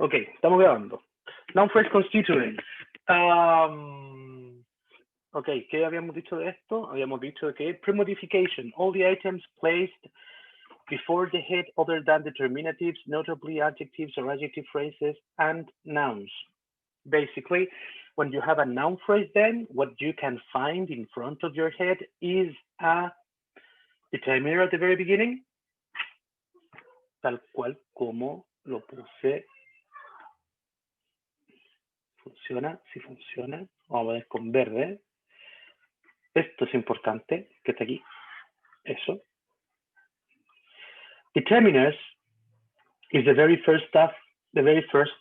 Ok, estamos grabando. Noun phrase constituents. Ok, ¿qué habíamos dicho de esto? Habíamos dicho que pre-modification, all the items placed before the head other than determinatives, notably adjectives or adjective phrases, and nouns. Basically, when you have a noun phrase, then what you can find in front of your head is a determiner at the very beginning, tal cual como lo puse. Funciona, sí funciona. Vamos a ver con verde. Esto es importante, que está aquí. Eso. Determiners is the very first stuff, the very first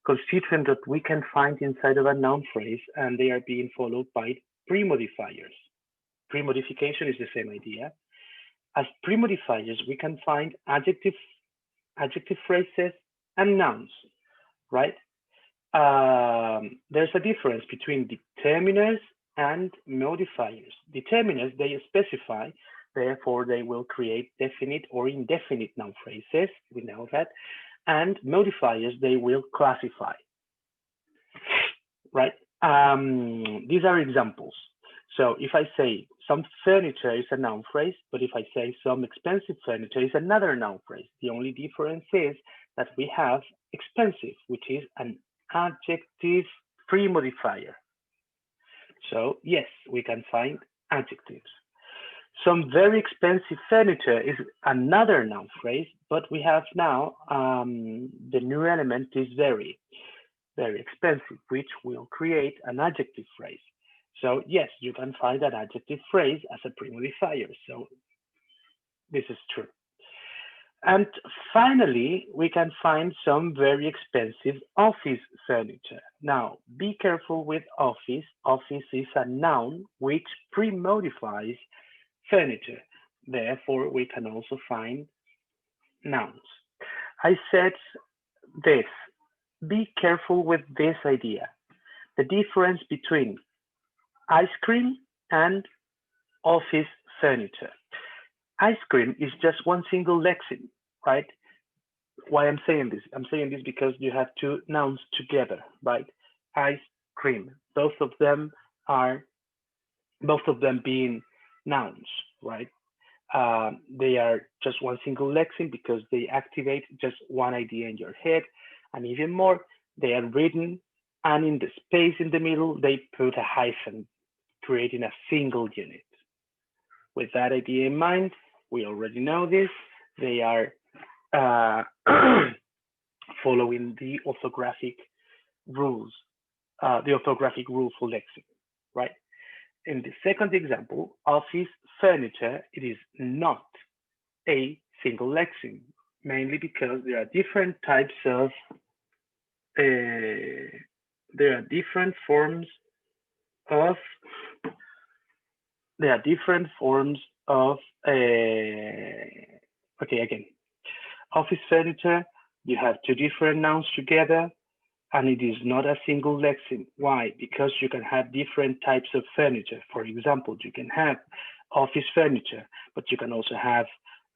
constituent that we can find inside of a noun phrase, and they are being followed by pre-modifiers. Pre-modification is the same idea. As pre-modifiers, we can find adjective phrases and nouns, right? There's a difference between determiners and modifiers. Determiners, they specify, therefore they will create definite or indefinite noun phrases, we know that, and modifiers, they will classify, right? These are examples. So if I say some furniture is a noun phrase, but if I say some expensive furniture is another noun phrase. The only difference is that we have expensive, which is an adjective pre-modifier. So yes, we can find adjectives. Some very expensive furniture is another noun phrase, but we have now the new element is very expensive, which will create an adjective phrase. So yes, you can find an adjective phrase as a pre-modifier. So this is true. And finally, we can find some very expensive office furniture. Now, be careful with office. Office is a noun which pre-modifies furniture. Therefore, we can also find nouns. I said this. Be careful with this idea. The difference between ice cream and office furniture. Ice cream is just one single lexeme, right? Why I'm saying this? I'm saying this because you have two nouns together, right? Ice cream. Both of them being nouns, right? They are just one single lexeme because they activate just one idea in your head, and even more, they are written, and in the space in the middle, they put a hyphen, creating a single unit. With that idea in mind, we already know this. They are following the orthographic rules, the orthographic rule for lexeme, right? In the second example, office furniture, it is not a single lexeme, mainly because there are different types of, there are different forms of, okay, again, office furniture, you have two different nouns together, and it is not a single lexeme. Why? Because you can have different types of furniture. For example, you can have office furniture, but you can also have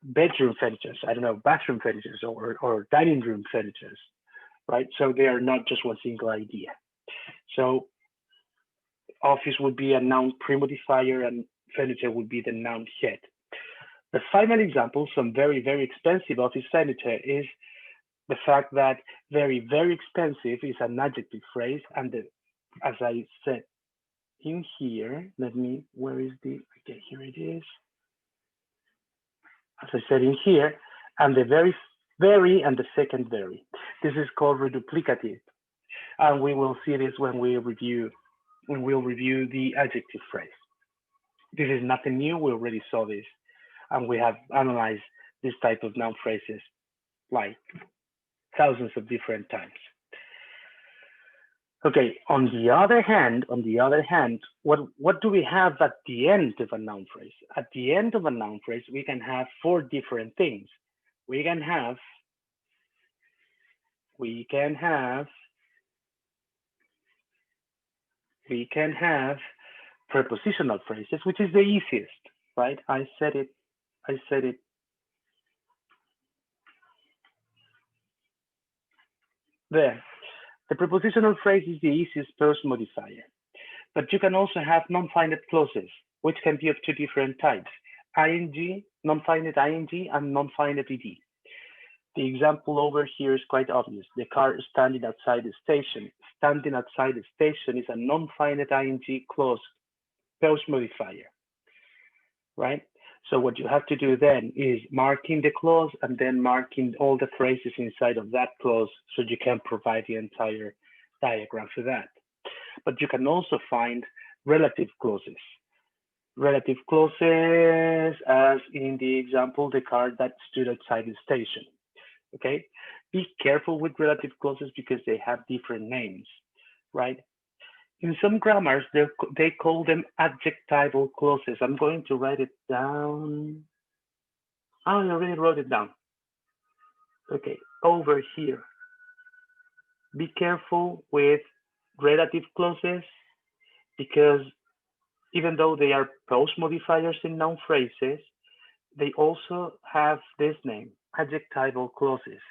bedroom furniture, I don't know, bathroom furniture or dining room furniture, right? So they are not just one single idea. So office would be a noun pre-modifier and furniture would be the noun head. The final example, some very, very expensive office furniture, is the fact that very, very expensive is an adjective phrase. And as I said in here, where is the, okay, here it is. As I said in here, and the very, very, and the second very. This is called reduplicative. And we will see this when we'll review the adjective phrase. This is nothing new, we already saw this. And we have analyzed this type of noun phrases like thousands of different times. Okay, on the other hand, what do we have at the end of a noun phrase? At the end of a noun phrase, we can have four different things. We can have prepositional phrases, which is the easiest, right? I said it. There. The prepositional phrase is the easiest post modifier, but you can also have non-finite clauses, which can be of two different types: ing, non-finite ing, and non-finite ed. The example over here is quite obvious. The car is standing outside the station. Standing outside the station is a non-finite ing clause post modifier, right? So what you have to do then is marking the clause and then marking all the phrases inside of that clause so you can provide the entire diagram for that. But you can also find relative clauses. Relative clauses, as in the example, the car that stood outside the station. Okay, be careful with relative clauses because they have different names, right? In some grammars, they call them adjectival clauses. I'm going to write it down. Oh, I already wrote it down. Okay, over here. Be careful with relative clauses because even though they are post modifiers in noun phrases, they also have this name, adjectival clauses.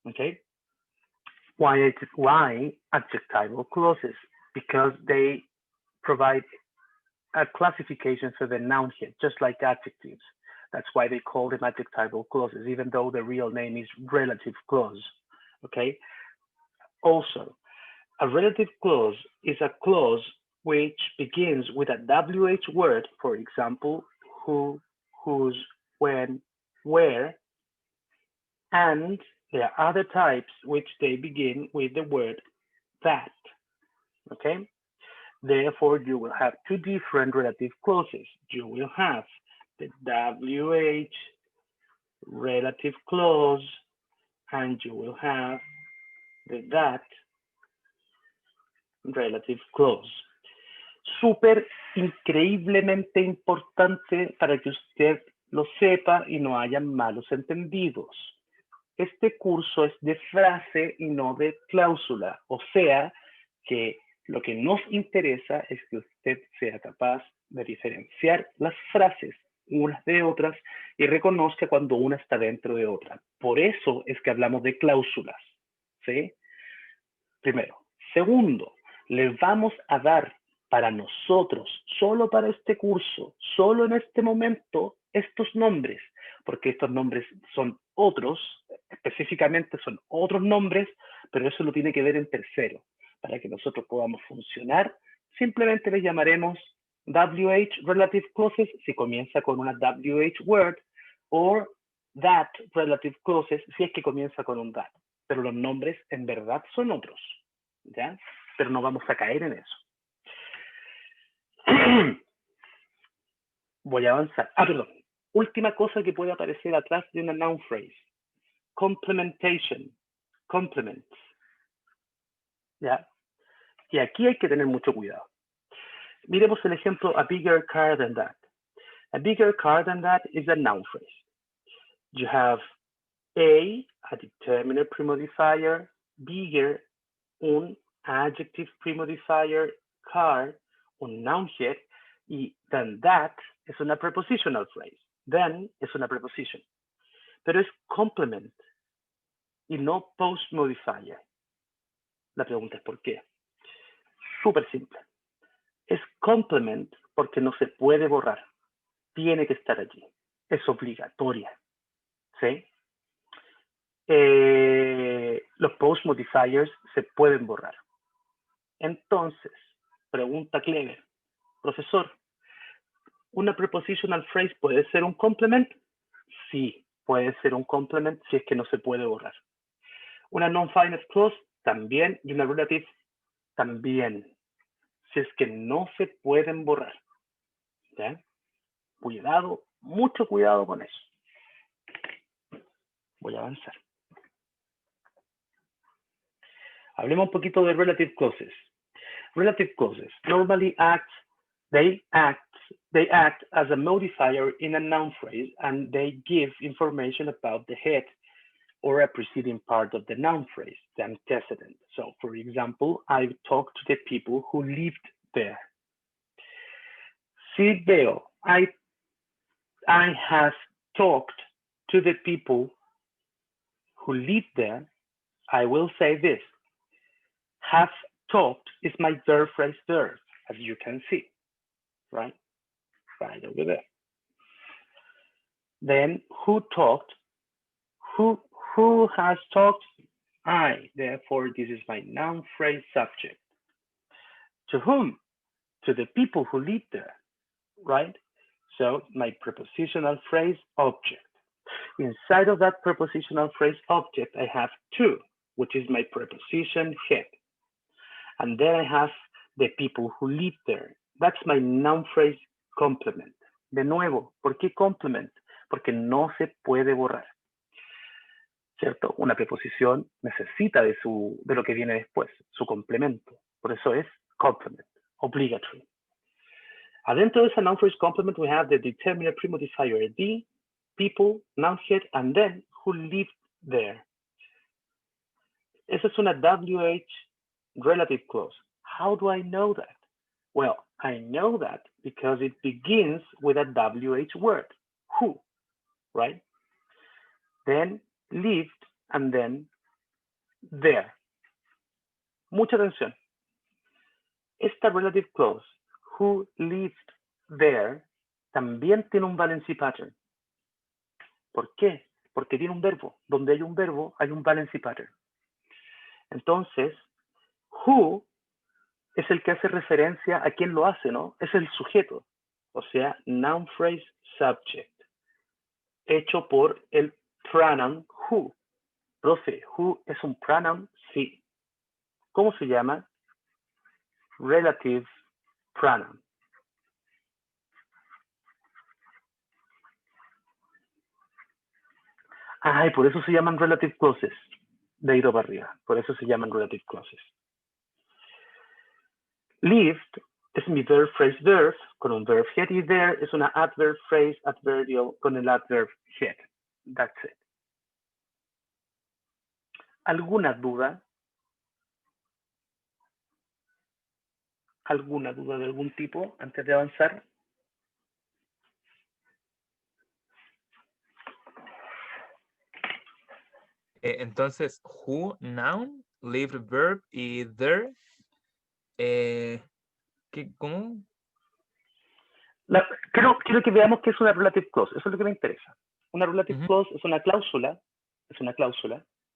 Okay, why adjectival clauses? Because they provide a classification for the noun here, just like adjectives. That's why they call them adjectival clauses, even though the real name is relative clause. Okay. Also, a relative clause is a clause which begins with a WH word, for example, who, whose, when, where, and there are other types which they begin with the word that. Okay. Therefore, you will have two different relative clauses. You will have the WH relative clause, and you will have the that relative clause. Súper increíblemente importante para que usted lo sepa y no haya malos entendidos. Este curso es de frase y no de cláusula, o sea que lo que nos interesa es que usted sea capaz de diferenciar las frases unas de otras y reconozca cuando una está dentro de otra. Por eso es que hablamos de cláusulas, ¿sí? Primero. Segundo, le vamos a dar para nosotros, solo para este curso, solo en este momento, estos nombres, porque estos nombres son otros, específicamente son otros nombres, pero eso lo tiene que ver en tercero. Para que nosotros podamos funcionar, simplemente le llamaremos WH relative clauses si comienza con una WH word, o that relative clauses si es que comienza con un that. Pero los nombres en verdad son otros, ¿ya? Pero no vamos a caer en eso. Voy a avanzar. Perdón. Última cosa que puede aparecer atrás de una noun phrase. Complementation. Complements. ¿Ya? Y aquí hay que tener mucho cuidado. Miremos el ejemplo, a bigger car than that. A bigger car than that is a noun phrase. You have a determiner premodifier, bigger, un adjective premodifier, car, un noun head, y than that es una prepositional phrase. Then es una preposition. Pero es complement y no post modifier. La pregunta es ¿por qué? Súper simple. Es complement porque no se puede borrar. Tiene que estar allí. Es obligatoria. ¿Sí? Los post modifiers se pueden borrar. Entonces, pregunta clever. Profesor, ¿una prepositional phrase puede ser un complement? Sí, puede ser un complement si es que no se puede borrar. Una non-finite clause también, y una relative también, si es que no se pueden borrar. ¿Ya? Cuidado, mucho cuidado con eso. Voy a avanzar. Hablemos un poquito de relative clauses. Relative clauses normally they act as a modifier in a noun phrase, and they give information about the head or a preceding part of the noun phrase, the antecedent. So, for example, I've talked to the people who lived there. Si veo, I have talked to the people who live there, I will say this. Have talked is my verb phrase verb, as you can see, right? Right over there. Then who talked? Who has talked? I. Therefore, this is my noun phrase subject. To whom? To the people who live there, right? So my prepositional phrase object. Inside of that prepositional phrase object, I have to, which is my preposition head. And then I have the people who live there. That's my noun phrase complement. De nuevo, ¿por qué complement? Porque no se puede borrar, ¿cierto? Una preposición necesita de lo que viene después, su complemento. Por eso es complement, obligatory. Adentro de esa noun phrase complement, we have the determiner premodifier, the, people, noun head, and then who lived there. Esa es una WH relative clause. How do I know that? Well, I know that because it begins with a WH word, who, right? Then lived, and then there. Mucha atención. Esta relative clause, who lived there, también tiene un valency pattern. ¿Por qué? Porque tiene un verbo. Donde hay un verbo, hay un valency pattern. Entonces, who es el que hace referencia a quién lo hace, ¿no? Es el sujeto. O sea, noun phrase subject. Hecho por el pronoun who. Profe, who es un pronoun? Sí. ¿Cómo se llama? Relative pronoun. Ay, por eso se llaman relative clauses. De ahí para arriba. Por eso se llaman relative clauses. Lived es mi verb phrase verb con un verb head, y there es una adverb phrase adverbial con el adverb head. That's it. ¿Alguna duda? ¿Alguna duda de algún tipo antes de avanzar? Entonces, who, noun, lived verb y there. ¿Cómo? Quiero que veamos qué es una relative clause. Eso es lo que me interesa. Una relative clause es una cláusula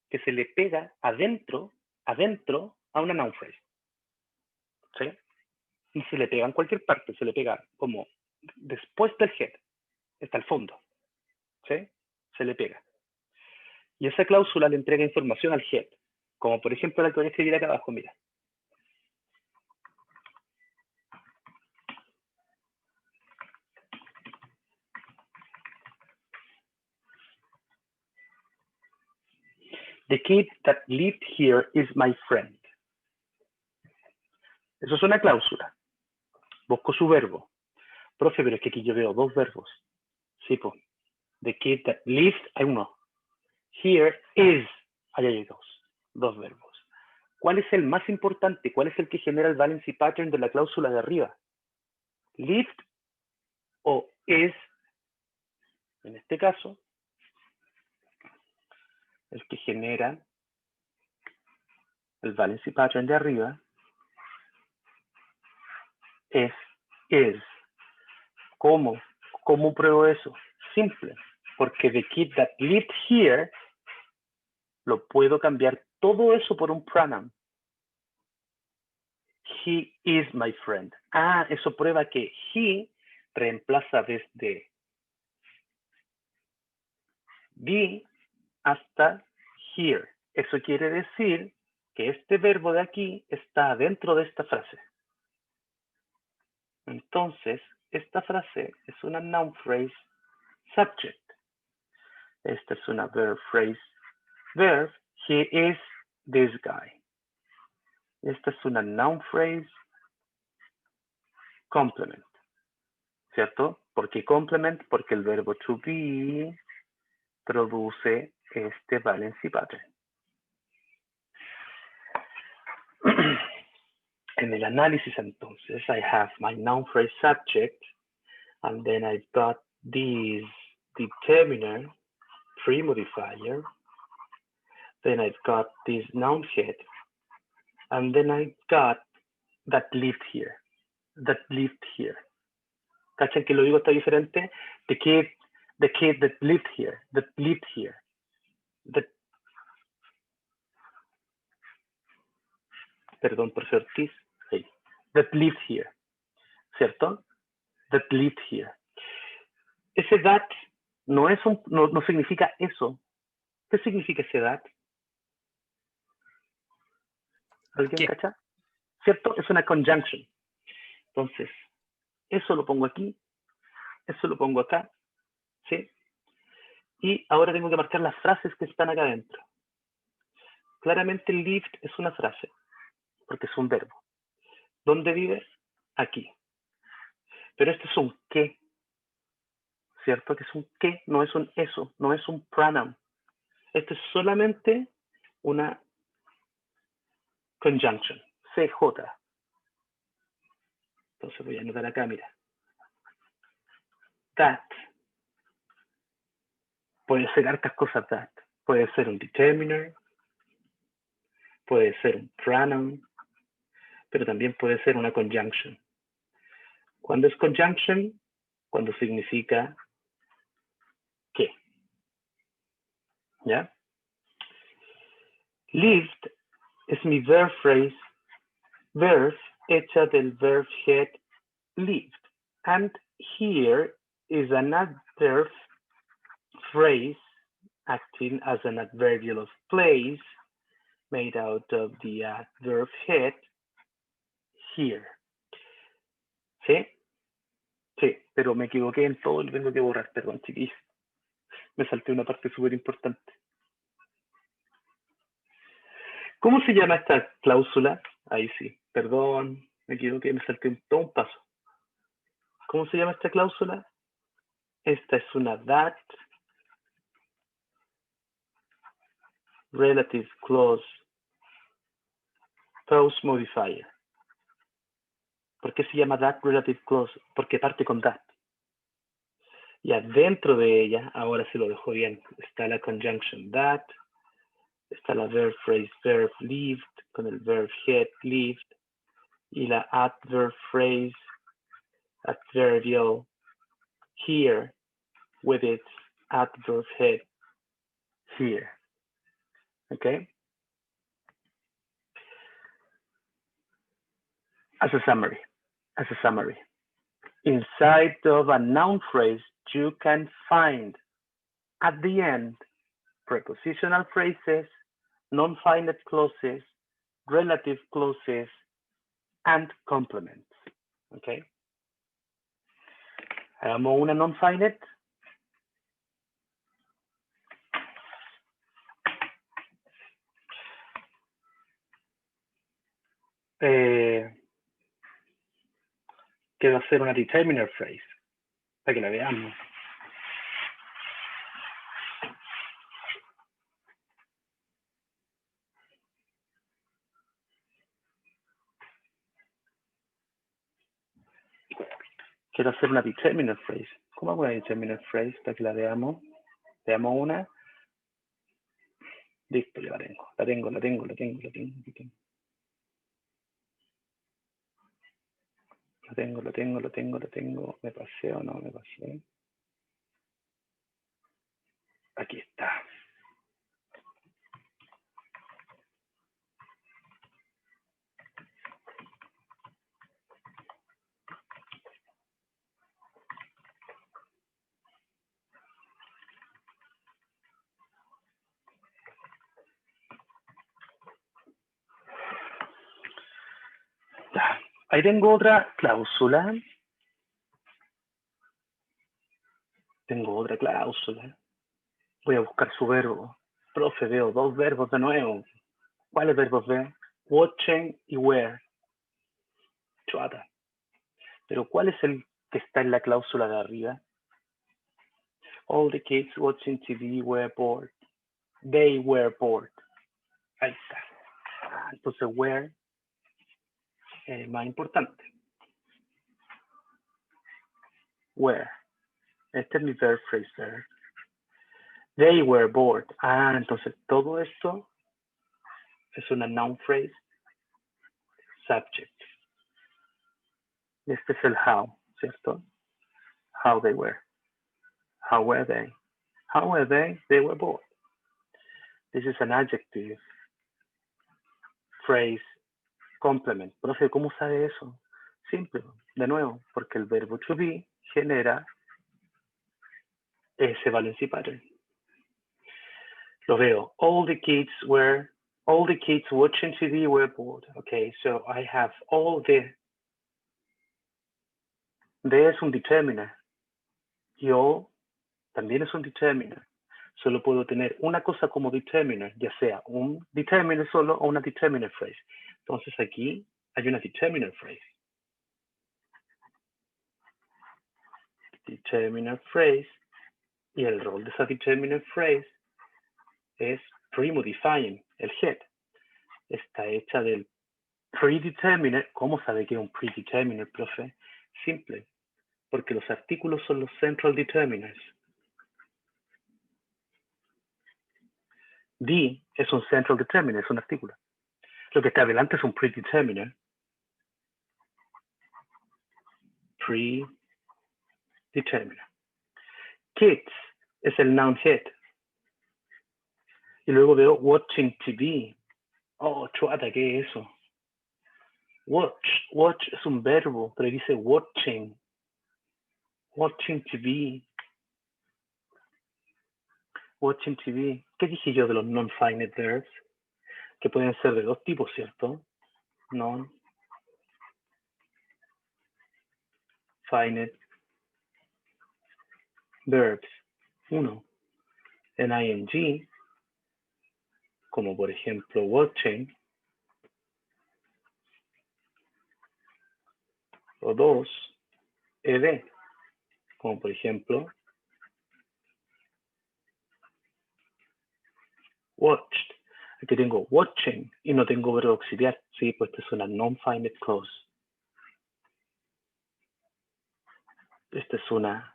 que se le pega adentro a una noun phrase. ¿Sí? Y se le pega en cualquier parte, se le pega como después del head, hasta el fondo. ¿Sí? Se le pega. Y esa cláusula le entrega información al head, como por ejemplo la que voy a escribir acá abajo, mira. The kid that lived here is my friend. Eso es una cláusula. Busco su verbo. Profe, pero es que aquí yo veo dos verbos. Sí, pues. The kid that lived, hay uno. Here is, ahí hay dos verbos. ¿Cuál es el más importante? ¿Cuál es el que genera el valency pattern de la cláusula de arriba? Lived o is, en este caso, el que genera el valency pattern de arriba es is. ¿Cómo? ¿Cómo pruebo eso? Simple, porque the kid that lived here lo puedo cambiar todo eso por un pronoun. He is my friend. Ah, eso prueba que he reemplaza desde be hasta here. Eso quiere decir que este verbo de aquí está dentro de esta frase. Entonces, esta frase es una noun phrase subject. Esta es una verb phrase verb. He is this guy. Esta es una noun phrase complement. ¿Cierto? ¿Por qué complement? Porque el verbo to be produce este valency pattern. En el análisis, entonces, I have my noun phrase subject, and then I've got this determiner premodifier. Then I've got this noun head. And then I've got that lived here. That lived here. ¿Cachan que lo digo está diferente? The kid that lived here. That lived here. Perdón, profesor Ortiz. Ahí. That lived here. ¿Cierto? That lived here. Ese that no significa eso. ¿Qué significa ese that? ¿Alguien cacha? ¿Cierto? Es una conjunction. Entonces, eso lo pongo aquí, eso lo pongo acá, ¿sí? Y ahora tengo que marcar las frases que están acá adentro. Claramente lived es una frase, porque es un verbo. ¿Dónde vive? Aquí. Pero este es un qué, ¿cierto? Que es un qué, no es un eso, no es un pronoun. Esto es solamente una conjunction, CJ. Entonces voy a anotar acá, mira. That. Puede ser hartas cosas that. Puede ser un determiner, puede ser un pronoun, pero también puede ser una conjunction. ¿Cuándo es conjunction? Cuando significa qué. ¿Ya? Lived es mi verb phrase, verb hecha del verb head lived. And here is an adverb phrase acting as an adverbial of place made out of the adverb head here. ¿Sí? Sí, pero me equivoqué en todo y lo tengo que borrar, perdón, chiquillos. Me salté una parte súper importante. ¿Cómo se llama esta cláusula? Ahí sí, perdón, me equivoqué, me salté todo un paso. ¿Cómo se llama esta cláusula? Esta es una that relative clause post modifier. ¿Por qué se llama that relative clause? Porque parte con that. Y adentro de ella, ahora se lo dejo bien, está la conjunction that, está la verb phrase verb lived con el verb head lived y la adverb phrase adverbial here with its adverb head here. Okay? As a summary, inside of a noun phrase, you can find at the end prepositional phrases, non-finite clauses, relative clauses, and complements. Okay? Hagamos una non-finite. Quiero hacer una determiner phrase para que la veamos. Quiero hacer una determiner phrase. ¿Cómo hago una determiner phrase para que la veamos? Veamos una. Listo, ya la tengo. La tengo. Lo tengo. ¿Me pasé o no me pasé? Aquí está. Ya. Ahí tengo otra cláusula. Voy a buscar su verbo. Profe, veo dos verbos de nuevo. ¿Cuáles verbos ve? Watching y wear. Chuata. Pero ¿cuál es el que está en la cláusula de arriba? All the kids watching TV were bored. They were bored. Ahí está. Entonces, were es más importante. Were. Este es mi verb phrase there. They were bored. Entonces todo esto es una noun phrase, subject. Este es el how, ¿cierto? How they were. How were they? How were they? They were bored. This is an adjective, phrase, complement. Profe, ¿cómo sabe eso? Simple, de nuevo, porque el verbo to be genera ese valency pattern. Lo veo. All the kids watching TV were bored. Okay, so I have all the. De es un determiner. Y all también es un determiner. Solo puedo tener una cosa como determiner, ya sea un determiner solo o una determiner phrase. Entonces aquí hay una determiner phrase. Determiner phrase. Y el rol de esa determiner phrase es pre-modifying, el head. Está hecha del predeterminer. ¿Cómo sabe que es un predeterminer, profe? Simple, porque los artículos son los central determiners. The es un central determiner, es un artículo. Lo que está adelante es un predeterminer. Predeterminer. Kids es el noun head. Y luego veo watching TV. Oh, chuata, ¿qué es eso? Watch es un verbo, pero dice watching. Watching TV. Watching TV. ¿Qué dije yo de los non-finite verbs? Que pueden ser de dos tipos, ¿cierto? Non-finite verbs. Uno, en ing, como por ejemplo watching. O dos, ed, como por ejemplo watched. Aquí tengo watching y no tengo verbo auxiliar. Sí, pues esta es una non-finite clause. Esta es una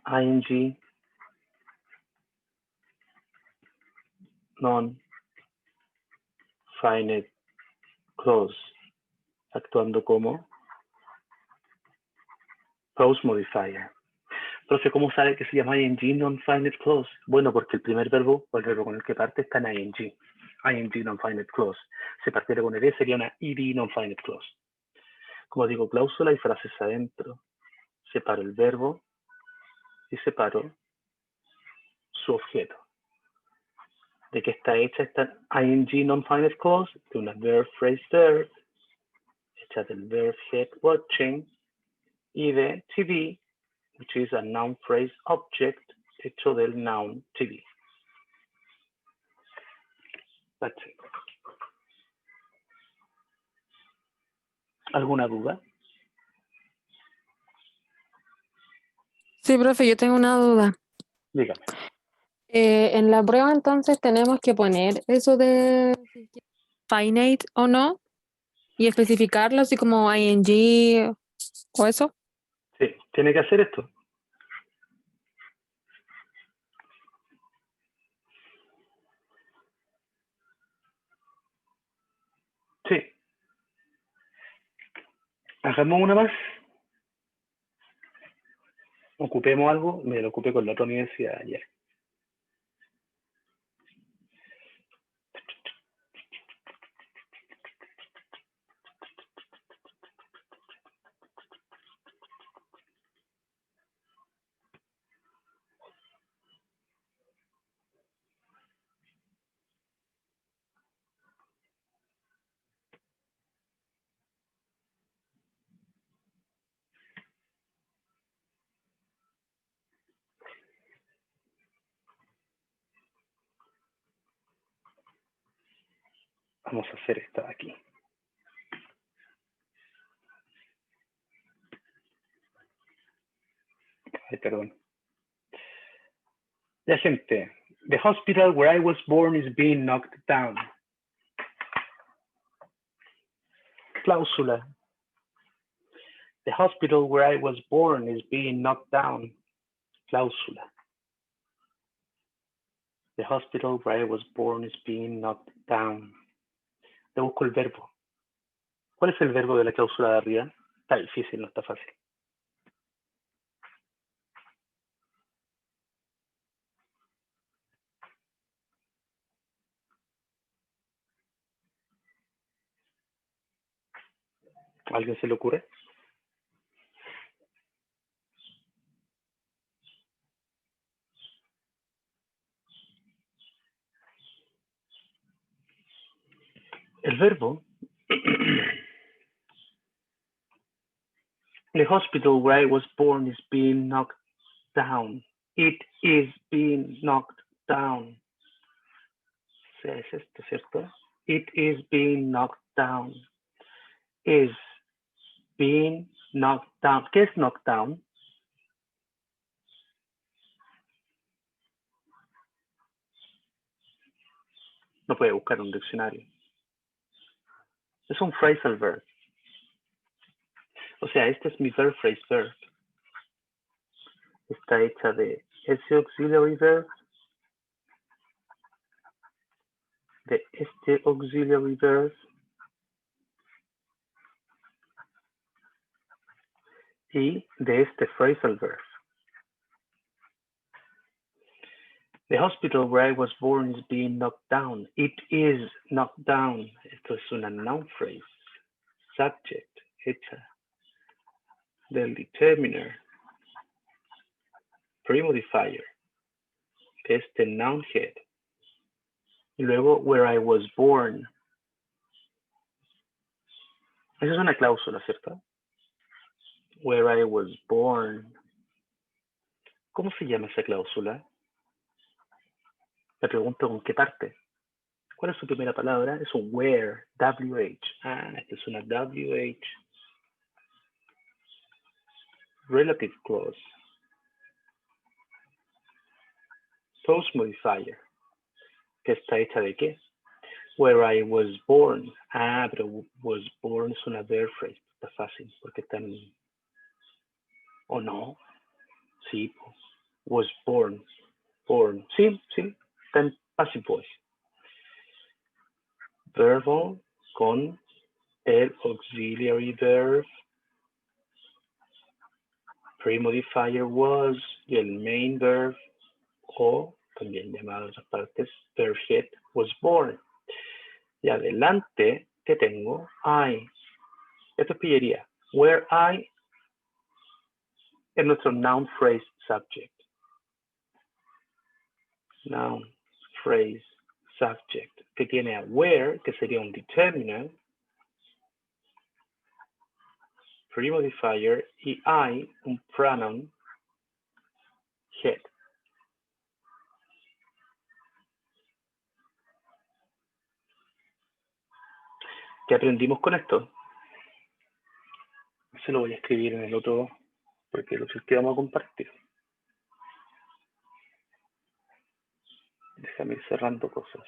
ing non-finite clause, actuando como clause modifier. Profe, ¿cómo sabe que se llama ing non-finite clause? Bueno, porque el primer verbo, o el verbo con el que parte, está en ing. Ing non-finite clause. Si partiera con ed, sería una ed non-finite clause. Como digo, cláusula y frases adentro. Separo el verbo y separo su objeto. ¿De qué está hecha esta ing non-finite clause? De una verb phrase verb, hecha del verb head watching, y de TV, which is a noun phrase object, hecho del noun TV. That's it. ¿Alguna duda? Sí, profe, yo tengo una duda. Dígame. En la prueba entonces tenemos que poner eso de finite o no y especificarlo así como ing o eso. Sí, tiene que hacer esto. Sí. Hagamos una más. Ocupemos algo. Me lo ocupé con la otra universidad ayer. Vamos a hacer esta de aquí. Ay, perdón. Ya, gente. The hospital where I was born is being knocked down. Cláusula. The hospital where I was born is being knocked down. Cláusula. The hospital where I was born is being knocked down. Le busco el verbo. ¿Cuál es el verbo de la cláusula de arriba? Está difícil, no está fácil. ¿A alguien se le ocurre? El verbo. The hospital where I was born is being knocked down. It is being knocked down. O sea, es esto, ¿cierto? It is being knocked down. Is being knocked down. ¿Qué es knocked down? No puede buscar un diccionario. Es un phrasal verb. O sea, este es mi verb phrase verb. Está hecha de ese auxiliary verb, de este auxiliary verb y de este phrasal verb. The hospital where I was born is being knocked down. It is knocked down. Esto es una noun phrase. Subject, hecha del determiner. Premodifier, que es the noun head. Y luego, where I was born. Esa es una cláusula, ¿cierto? Where I was born. ¿Cómo se llama esa cláusula? Me pregunto con qué parte. ¿Cuál es su primera palabra? Es un where, WH. Ah, esta es una WH. Relative clause. Post modifier. ¿Que está hecha de qué? Where I was born. Ah, pero was born es una verb phrase. Está fácil porque está en... ¿O no? Sí. Was born. Born. Sí, sí. Está en passive voice. Verbal con el auxiliary verb. Premodifier was y el main verb o también llamado en otras partes verb head was born. Y adelante que tengo I. Esto es pillería. Where I es nuestro noun phrase subject. Noun phrase subject que tiene a where, que sería un determiner, premodifier y I, un pronoun head. ¿Qué aprendimos con esto? Se lo voy a escribir en el otro, porque lo que vamos a compartir. Déjame ir cerrando cosas.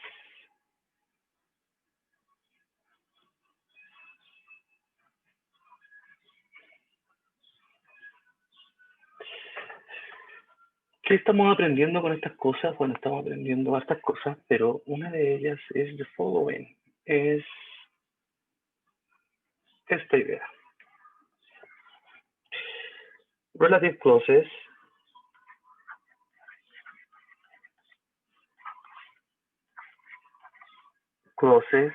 ¿Qué estamos aprendiendo con estas cosas? Bueno, estamos aprendiendo estas cosas, pero una de ellas es the following. Es esta idea. Relative clauses clauses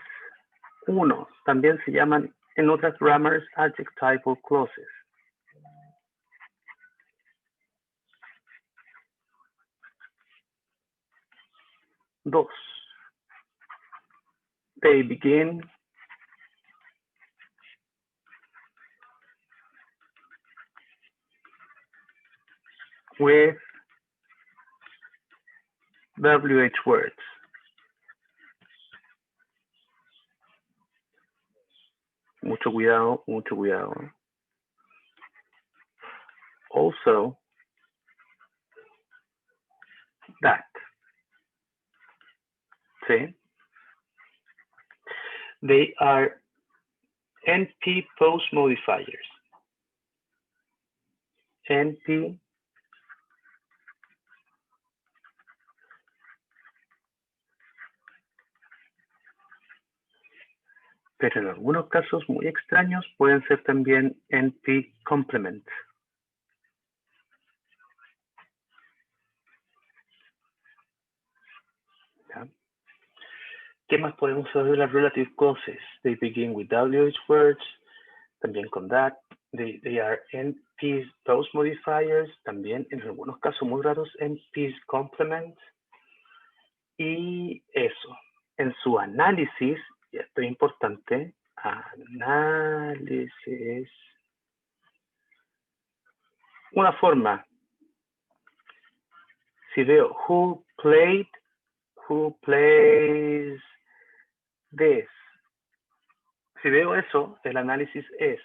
1 también se llaman en otras grammars adjectival clauses. Dos. They begin with WH words. Mucho cuidado, mucho cuidado. Also, that. ¿Sí? They are NP post modifiers. NP pero en algunos casos muy extraños pueden ser también NP complement. ¿Ya? ¿Qué más podemos saber de las relative clauses? They begin with WH words, también con that. They are NP's post modifiers, también en algunos casos muy raros NP's complement. Y eso, en su análisis, y esto es importante, análisis, una forma, si veo who plays this, si veo eso, el análisis es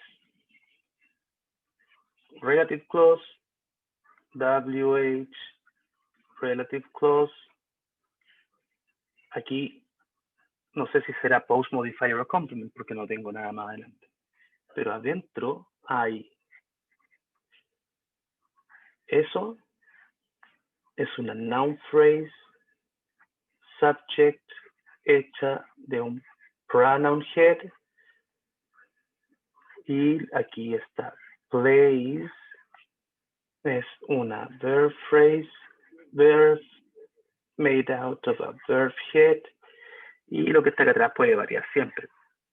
relative clause, WH, relative clause, aquí no sé si será post modifier o complement porque no tengo nada más adelante, pero adentro hay eso, es una noun phrase subject hecha de un pronoun head y aquí está plays, es una verb phrase, verb made out of a verb head y lo que está acá atrás puede variar siempre,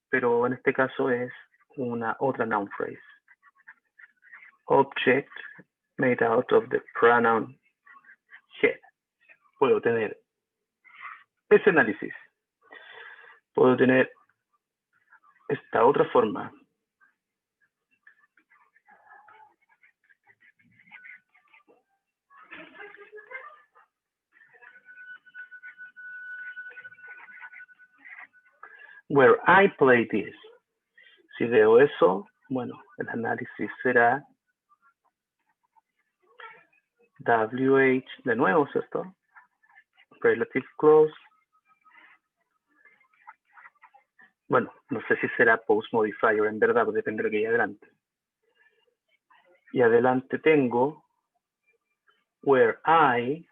pero en este caso es una otra noun phrase. Object made out of the pronoun head. Puedo tener ese análisis. Puedo tener esta otra forma. Where I play this. Si veo eso, bueno, el análisis será WH de nuevo, ¿cierto? Relative clause. Bueno, no sé si será post modifier en verdad, depende de lo que hay adelante. Y adelante tengo where I,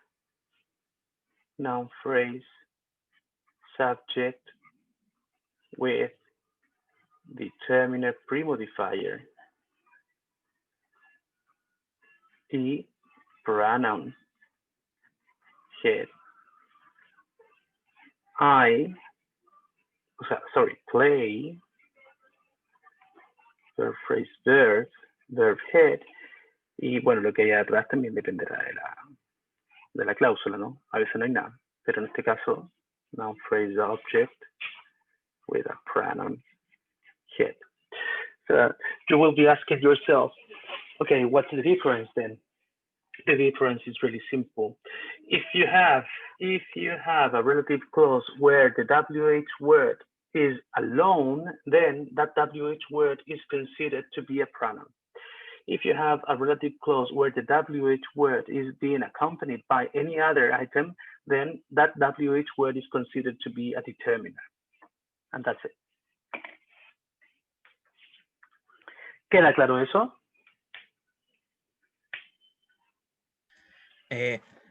noun phrase, subject with determiner premodifier y pronoun head. Play, verb phrase verb head, y bueno, lo que hay atrás también dependerá de la cláusula, ¿no? A veces no hay nada, pero en este caso, noun phrase object with a pronoun head. So you will be asking yourself, okay, what's the difference then? The difference is really simple. If you have a relative clause where the WH word is alone, then that WH word is considered to be a pronoun. If you have a relative clause where the WH word is being accompanied by any other item, then that WH word is considered to be a determiner. And that's it. ¿Queda claro eso?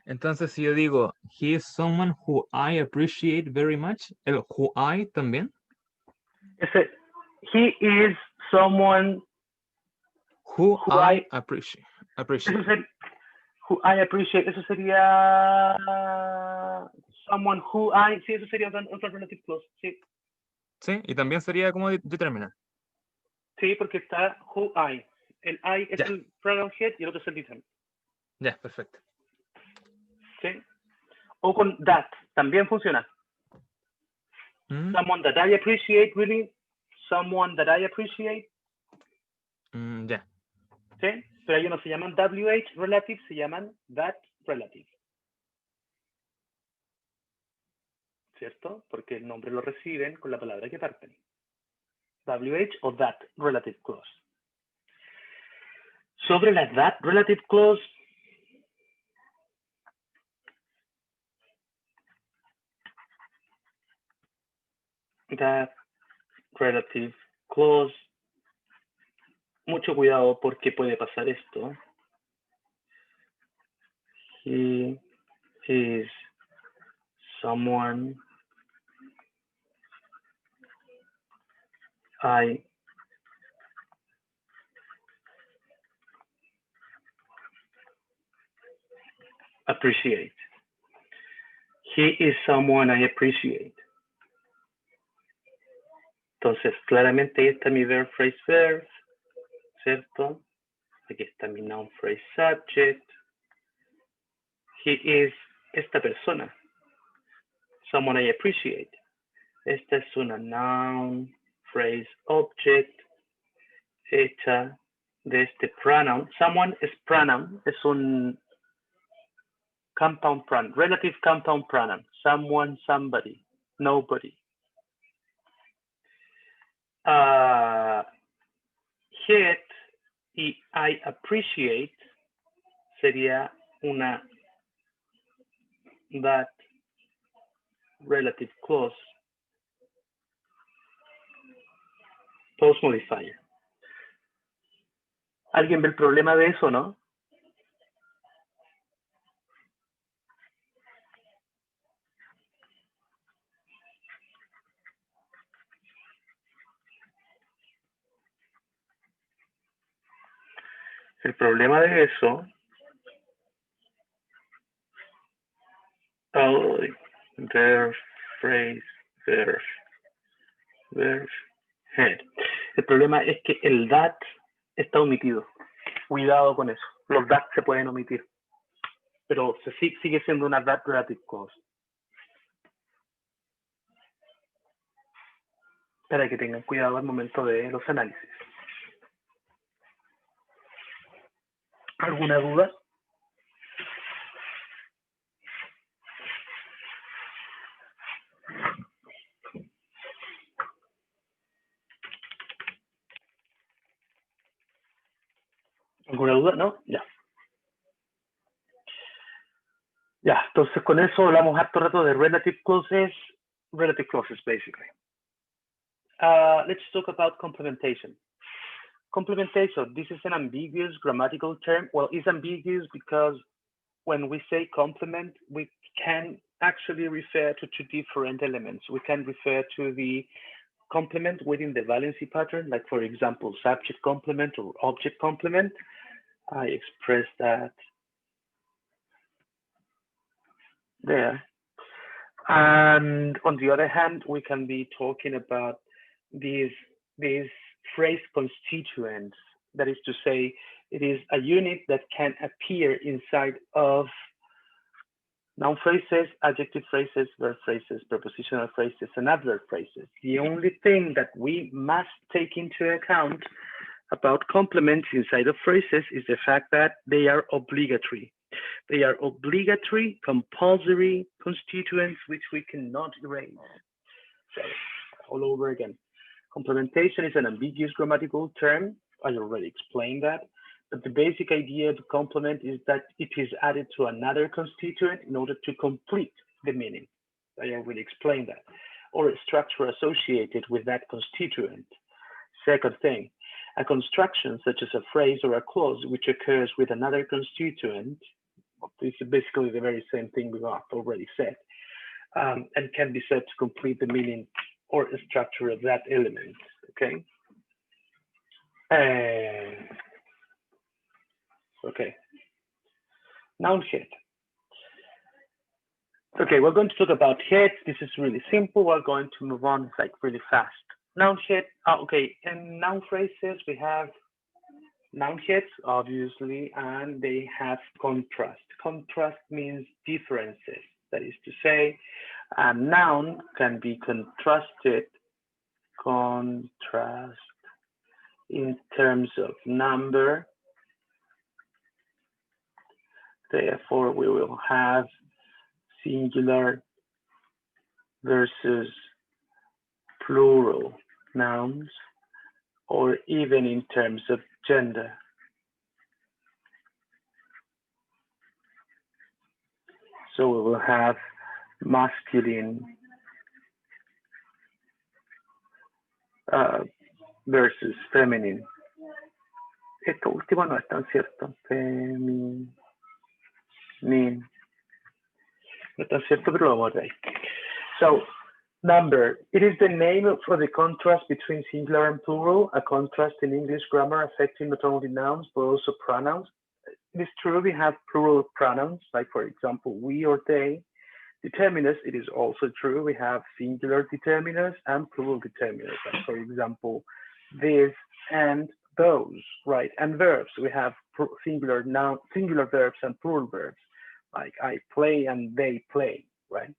Entonces, si yo digo, he is someone who I appreciate very much, el who I también. He is someone who I appreciate. Who I appreciate, eso sería someone who I, sí, eso sería otra relative clause, sí. Sí, y también sería como determinar. Sí, porque está who I. El I es el pronoun head y el otro es el determiner. Ya, perfecto. ¿Sí? O con that, también funciona. Someone that I appreciate, really. Someone that I appreciate. Ya. ¿Sí? Pero ellos no se llaman WH relative, se llaman that relative. ¿Cierto? Porque el nombre lo reciben con la palabra que parten. WH o that relative clause. Sobre la that relative clause, that relative clause, mucho cuidado porque puede pasar esto. He is someone I appreciate. He is someone I appreciate. Entonces, claramente ahí está mi verb phrase verb, ¿cierto? Aquí está mi noun phrase subject. He is esta persona. Someone I appreciate. Esta es una noun phrase object hecha de este pronoun. Someone es pronoun, es un compound pronoun, relative compound pronoun. Someone, somebody, nobody. Hate y I appreciate sería una that relative clause post modifier. ¿Alguien ve el problema de eso, no? El problema de eso, verb, phrase, verb, head. El problema es que el that está omitido. Cuidado con eso. Los that se pueden omitir. Pero sigue siendo una that relative clause. Para que tengan cuidado al momento de los análisis. ¿Alguna duda? ¿Alguna duda? ¿No? Ya. Ya, entonces con eso hablamos harto rato de relative clauses basically. Let's talk about complementation. Complementation, this is an ambiguous grammatical term. Well, it's ambiguous because when we say complement, we can actually refer to two different elements. We can refer to the complement within the valency pattern, like for example, subject complement or object complement. I express that there. And on the other hand, we can be talking about these phrase constituents. That is to say, it is a unit that can appear inside of noun phrases, adjective phrases, verb phrases, prepositional phrases, and adverb phrases. The only thing that we must take into account about complements inside of phrases is the fact that they are obligatory. They are obligatory, compulsory constituents which we cannot erase. So, all over again. Complementation is an ambiguous grammatical term. I already explained that. But the basic idea of the complement is that it is added to another constituent in order to complete the meaning. I already explained that. Or a structure associated with that constituent. Second thing, a construction such as a phrase or a clause which occurs with another constituent, this is basically the very same thing we've already said, and can be said to complete the meaning or the structure of that element, okay? Okay, noun head. Okay, we're going to talk about heads. This is really simple. We're going to move on like really fast. Noun head, okay, in noun phrases, we have noun heads, obviously, and they have contrast. Contrast means differences. That is to say, a noun can be contrasted, in terms of number. Therefore, we will have singular versus plural nouns, or even in terms of gender. So we will have masculine versus feminine. Esto último no es tan cierto. Feminine. No es tan cierto, pero lo vamos a ver ahí. So Number. It is the name for the contrast between singular and plural, a contrast in English grammar affecting not only nouns but also pronouns. It is true we have plural pronouns, like for example, we or they. Determiners, it is also true we have singular determiners and plural determiners, like for example, this and those, right? And verbs, we have singular verbs and plural verbs, like I play and they play, right?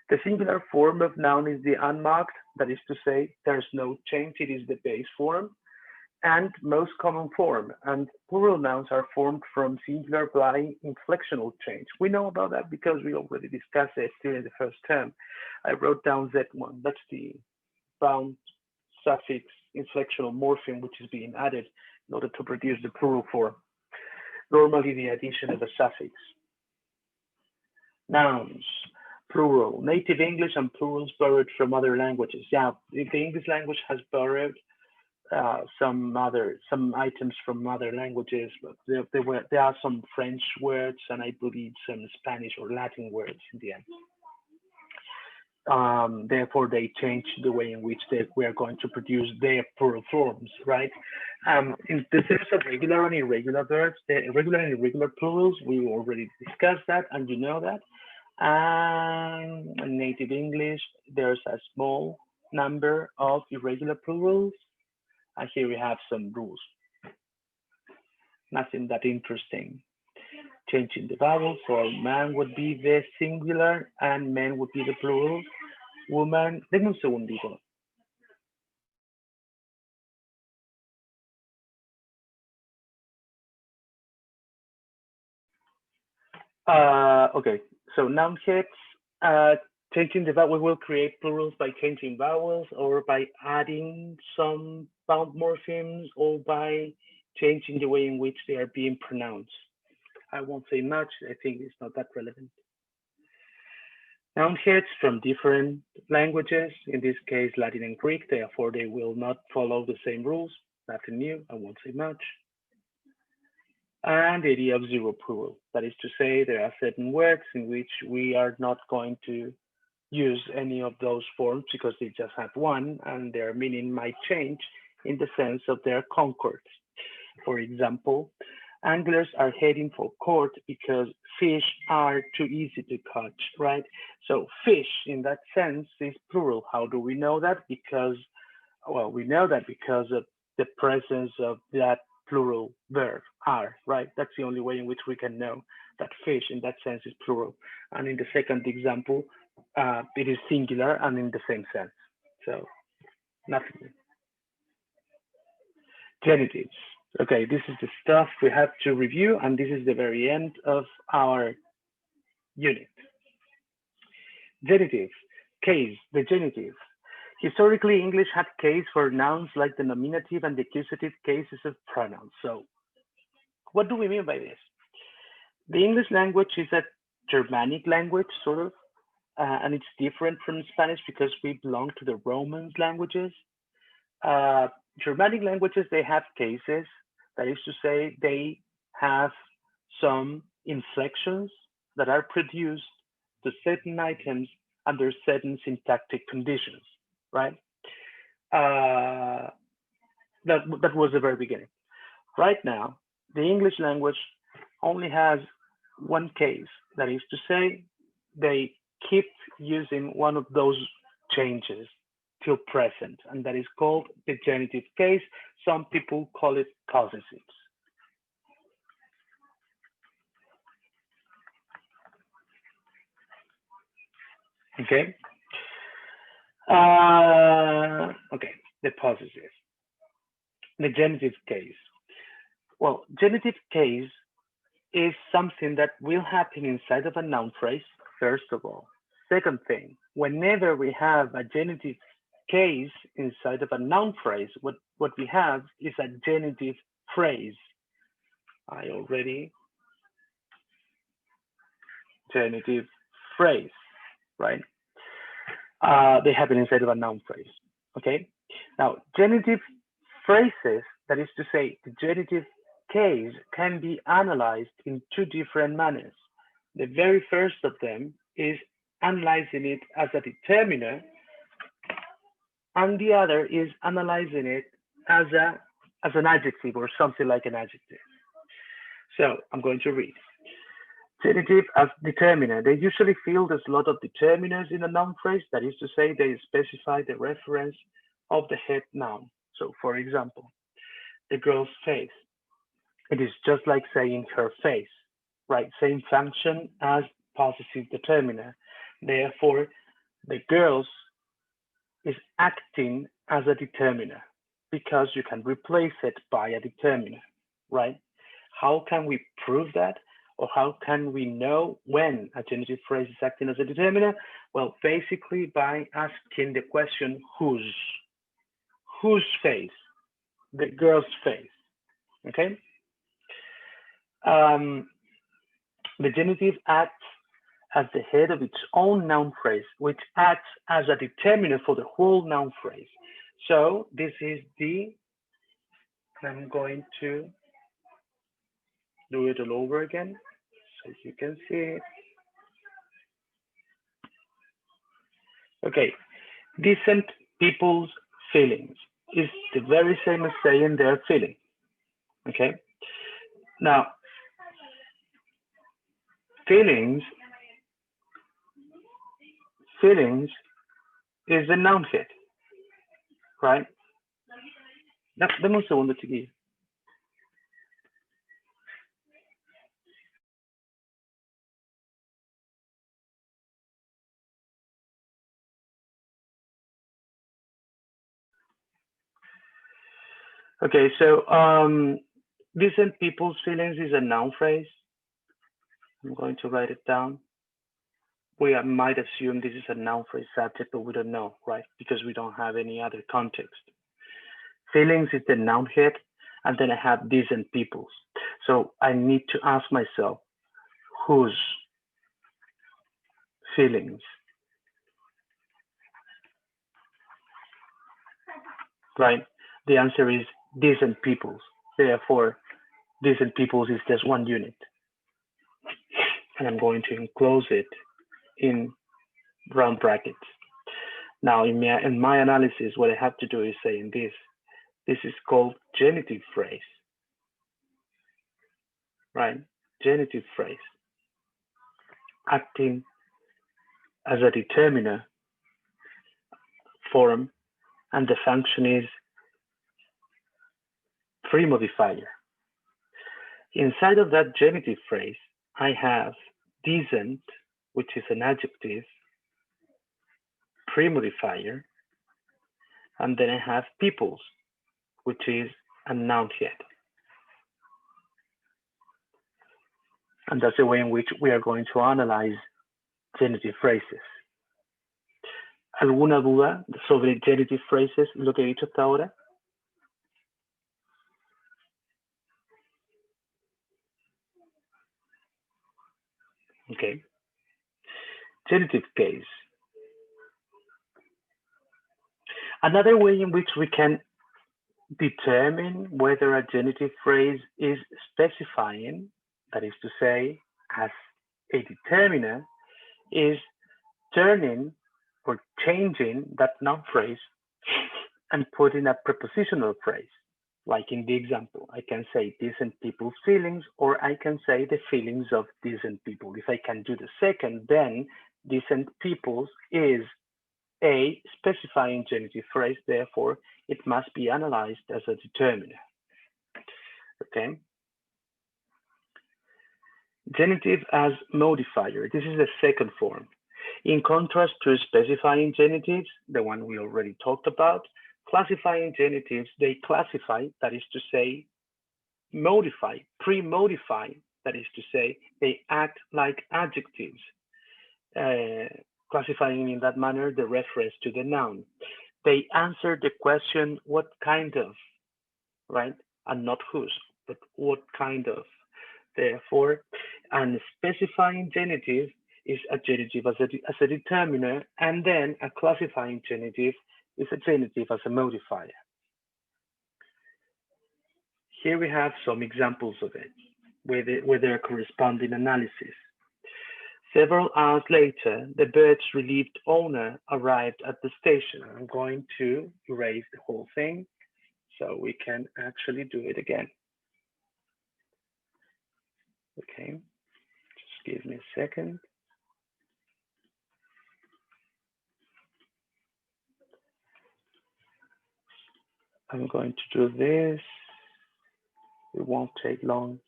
The singular form of noun is the unmarked, that is to say, there's no change, it is the base form and most common form. And plural nouns are formed from singular by inflectional change. We know about that because we already discussed it during the first term. I wrote down Z1, that's the bound suffix inflectional morpheme which is being added in order to produce the plural form. Normally the addition of a suffix. Nouns. Plural, native English and plurals borrowed from other languages. Yeah, the English language has borrowed some items from other languages, but there are some French words and I believe some Spanish or Latin words in the end. Therefore, they change the way in which we are going to produce their plural forms, right? In the sense of regular and irregular verbs, the irregular and irregular plurals, we already discussed that, and you know that. And in native English, there's a small number of irregular plurals. And here we have some rules. Nothing that interesting. Changing the vowel, so man would be the singular and men would be the plural. Woman, denme un segundito. Okay, so noun heads, changing the vowel, we will create plurals by changing vowels or by adding some bound morphemes or by changing the way in which they are being pronounced. I won't say much, I think it's not that relevant. Noun heads from different languages, in this case Latin and Greek, therefore they will not follow the same rules, nothing new, I won't say much. And the idea of zero plural, that is to say there are certain words in which we are not going to use any of those forms because they just have one and their meaning might change in the sense of their concords. For example, anglers are heading for court because fish are too easy to catch, right? So fish in that sense is plural. How do we know that? Because, well, we know that because of the presence of that plural verb are, right? That's the only way in which we can know that fish in that sense is plural. And in the second example, it is singular and in the same sense. So nothing. Genitives. Okay, this is the stuff we have to review, and this is the very end of our unit. Genitive. Case, the genitive. Historically, English had case for nouns like the nominative and the accusative cases of pronouns. So what do we mean by this? The English language is a Germanic language, sort of, and it's different from Spanish because we belong to the Romance languages. Germanic languages, they have cases, that is to say, they have some inflections that are produced to certain items under certain syntactic conditions, right? That was the very beginning. Right now, the English language only has one case, that is to say, they keep using one of those changes till present, and that is called the genitive case. Some people call it causative. Okay. Okay, the possessive. The genitive case. Well, genitive case is something that will happen inside of a noun phrase, first of all. Second thing, whenever we have a genitive case inside of a noun phrase, what we have is a genitive phrase. Genitive phrase, right? They happen inside of a noun phrase, okay? Now, genitive phrases, that is to say, the genitive case can be analyzed in two different manners. The very first of them is analyzing it as a determiner, and the other is analyzing it as an adjective or something like an adjective. So I'm going to read. Genitive as determiner. They usually fill the slot of determiners in a noun phrase. That is to say, they specify the reference of the head noun. So for example, the girl's face. It is just like saying her face, right? Same function as possessive determiner. Therefore, the girl's is acting as a determiner because you can replace it by a determiner, right? How can we prove that? Or how can we know when a genitive phrase is acting as a determiner? Well, basically by asking the question, whose? Whose face? The girl's face, okay? The genitive acts as the head of its own noun phrase, which acts as a determiner for the whole noun phrase. So this is I'm going to do it all over again, so you can see it. Okay, decent people's feelings is the very same as saying their feeling, okay? Now, feelings is the noun head, right? Dame un segundo, chiquillo. Okay, so decent people's feelings is a noun phrase. I'm going to write it down. We might assume this is a noun phrase subject, but we don't know, right? Because we don't have any other context. Feelings is the noun head, and then I have decent people's. So I need to ask myself, whose feelings? Right? The answer is decent people's. Therefore, decent people's is just one unit. And I'm going to enclose it in round brackets. Now, in my analysis, what I have to do is say in this is called genitive phrase, right? Genitive phrase, acting as a determiner form, and the function is pre-modifier. Inside of that genitive phrase, I have decent, which is an adjective, pre-modifier, and then I have people's, which is a noun head. And that's the way in which we are going to analyze genitive phrases. ¿Alguna duda sobre genitive phrases, lo que he dicho hasta ahora? Okay. Genitive case. Another way in which we can determine whether a genitive phrase is specifying, that is to say, as a determiner, is turning or changing that noun phrase and putting a prepositional phrase. Like in the example, I can say decent people's feelings, or I can say the feelings of decent people. If I can do the second, then decent people's is a specifying genitive phrase, therefore it must be analyzed as a determiner. Okay. Genitive as modifier. This is the second form. In contrast to specifying genitives, the one we already talked about, classifying genitives, they classify, that is to say, modify, pre-modify, that is to say, they act like adjectives, classifying in that manner the reference to the noun. They answer the question, what kind of, right? And not whose, but what kind of. Therefore, an specifying genitive is a genitive as a determiner, and then a classifying genitive is a genitive as a modifier. Here we have some examples of it with their corresponding analysis. Several hours later, the bird's relieved owner arrived at the station. I'm going to erase the whole thing so we can actually do it again. Okay, just give me a second. I'm going to do this. It won't take long.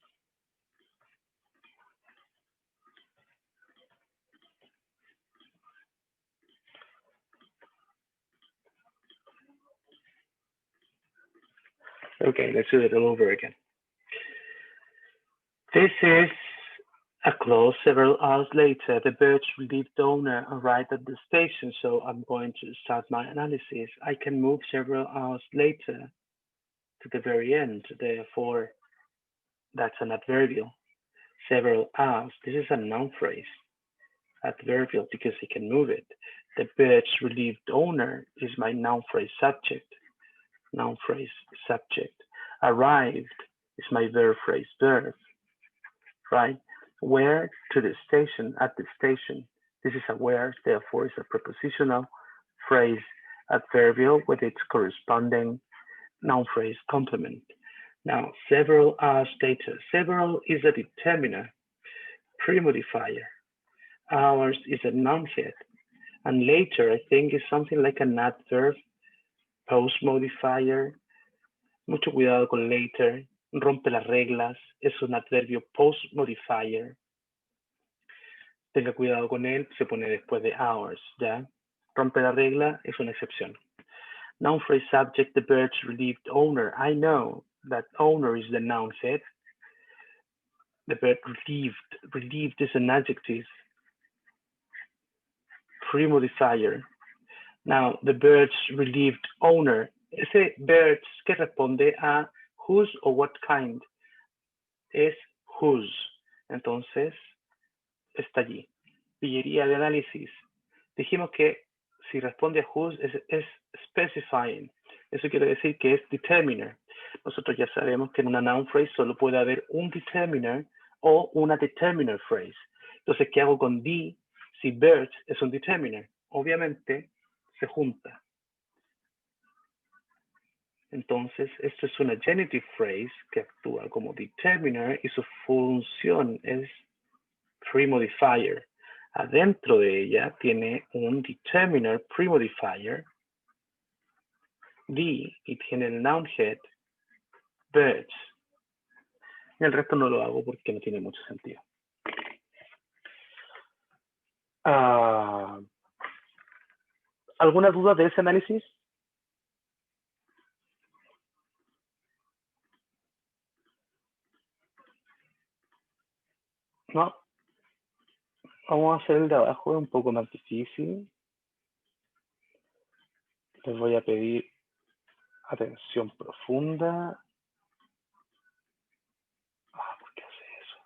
Okay, let's do it all over again. This is a clause. Several hours later, the bird's relieved owner arrived at the station, so I'm going to start my analysis. I can move several hours later to the very end, therefore, that's an adverbial. Several hours, this is a noun phrase. Adverbial because I can move it. The bird's relieved owner is my noun phrase subject. Noun phrase subject. Arrived is my verb phrase verb, right? Where? To the station, at the station. This is a where, therefore it's a prepositional phrase adverbial with its corresponding noun phrase complement. Now, several hours later. Several is a determiner, pre-modifier. Hours is a noun head. And later, I think, is something like an adverb, post-modifier. Mucho cuidado con later. Rompe las reglas. Es un adverbio post-modifier. Tenga cuidado con él. Se pone después de hours, ¿ya? Rompe la regla es una excepción. Noun phrase subject, the bird's relieved owner. I know that owner is the noun head. The bird relieved. Relieved is an adjective. Pre-modifier. Now, the bird's relieved owner. Ese bird's que responde a whose o what kind. Es whose. Entonces, está allí. Pillería de análisis. Dijimos que si responde a whose es specifying. Eso quiere decir que es determiner. Nosotros ya sabemos que en una noun phrase solo puede haber un determiner o una determiner phrase. Entonces, ¿qué hago con the? Si bird es un determiner, obviamente se junta. Entonces, esto es una genitive phrase que actúa como determiner y su función es pre-modifier. Adentro de ella tiene un determiner pre-modifier, the, y tiene el noun head, birds. Y el resto no lo hago porque no tiene mucho sentido. ¿Alguna duda de ese análisis? No. Vamos a hacer el de abajo, un poco más difícil. Les voy a pedir atención profunda. ¿Por qué hace eso?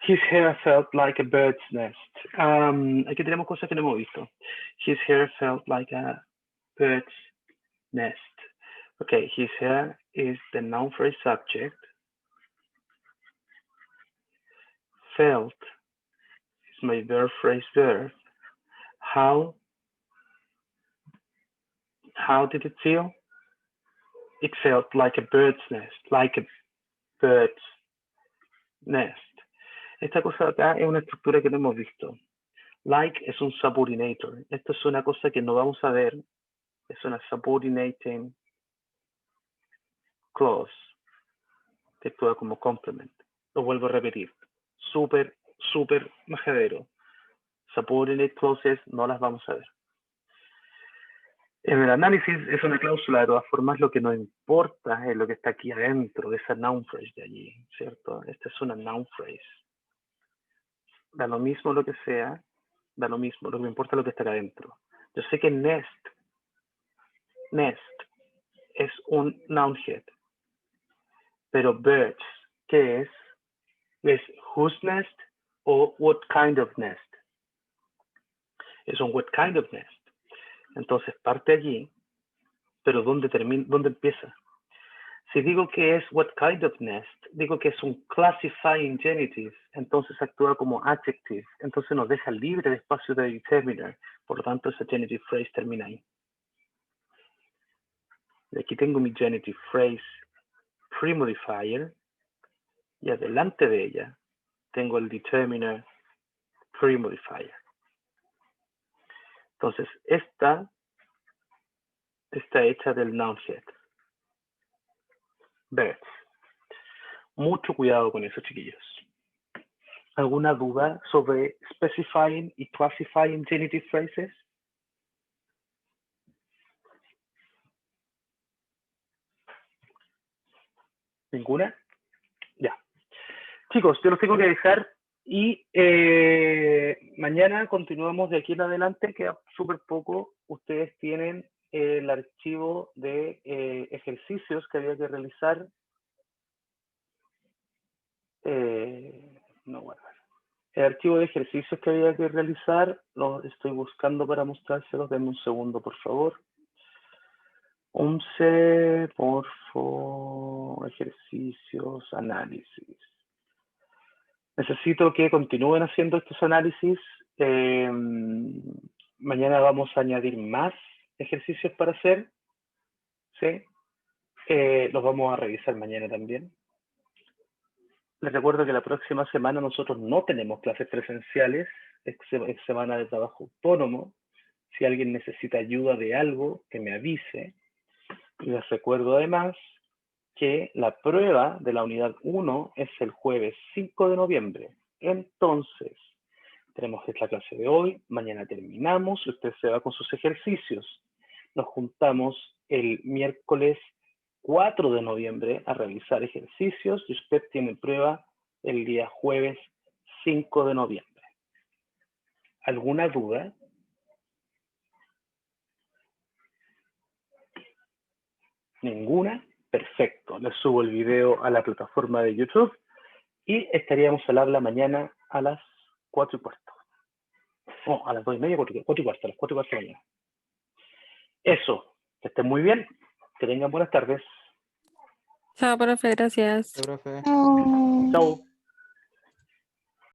His hair felt like a bird's nest. Aquí tenemos cosas que no hemos visto. His hair felt like a bird's nest. Okay, his hair is the noun phrase subject. Felt is my verb phrase verb. How did it feel? It felt like a bird's nest, like a bird's nest. Esta cosa acá es una estructura que no hemos visto. Like es un subordinator. Esto es una cosa que no vamos a ver. Es una subordinating clause que actúa como complement. Lo vuelvo a repetir. Súper majadero. Subordinate clauses no las vamos a ver. En el análisis es una cláusula, de todas formas lo que nos importa es lo que está aquí adentro de esa noun phrase de allí, ¿cierto? Esta es una noun phrase. Da lo mismo lo que sea, da lo mismo, lo que me importa es lo que está acá adentro. Yo sé que nest es un noun head, pero birds, ¿qué es? ¿Es whose nest o what kind of nest? Es un what kind of nest. Entonces parte allí pero ¿dónde empieza? Si digo que es what kind of nest, digo que es un classifying genitive, entonces actúa como adjective, entonces nos deja libre el espacio de determiner, por lo tanto ese genitive phrase termina ahí. Y aquí tengo mi genitive phrase pre-modifier, y adelante de ella tengo el determiner pre-modifier. Entonces, esta está hecha del noun head. Birds. Mucho cuidado con eso, chiquillos. ¿Alguna duda sobre specifying y classifying genitive phrases? ¿Ninguna? Ya. Chicos, yo los tengo que dejar y mañana continuamos de aquí en adelante, queda súper poco. Ustedes tienen el archivo de ejercicios que había que realizar. No, bueno. El archivo de ejercicios que había que realizar lo estoy buscando para mostrárselos. Denme un segundo, por favor. UMCE, por favor, ejercicios, análisis. Necesito que continúen haciendo estos análisis. Mañana vamos a añadir más ejercicios para hacer. ¿Sí? Los vamos a revisar mañana también. Les recuerdo que la próxima semana nosotros no tenemos clases presenciales, es semana de trabajo autónomo. Si alguien necesita ayuda de algo, que me avise. Y les recuerdo además que la prueba de la unidad 1 es el jueves 5 de noviembre. Entonces, tenemos esta clase de hoy, mañana terminamos y usted se va con sus ejercicios. Nos juntamos el miércoles 4 de noviembre a realizar ejercicios y usted tiene prueba el día jueves 5 de noviembre. ¿Alguna duda? ¿Ninguna? Perfecto. Les subo el video a la plataforma de YouTube y estaríamos al habla mañana a las 4:15. No, a las 2:30, 4:15, a las 4:15 de la mañana. Eso. Que estén muy bien. Que tengan buenas tardes. Chao, profe, gracias. Profe. Chao. Chao.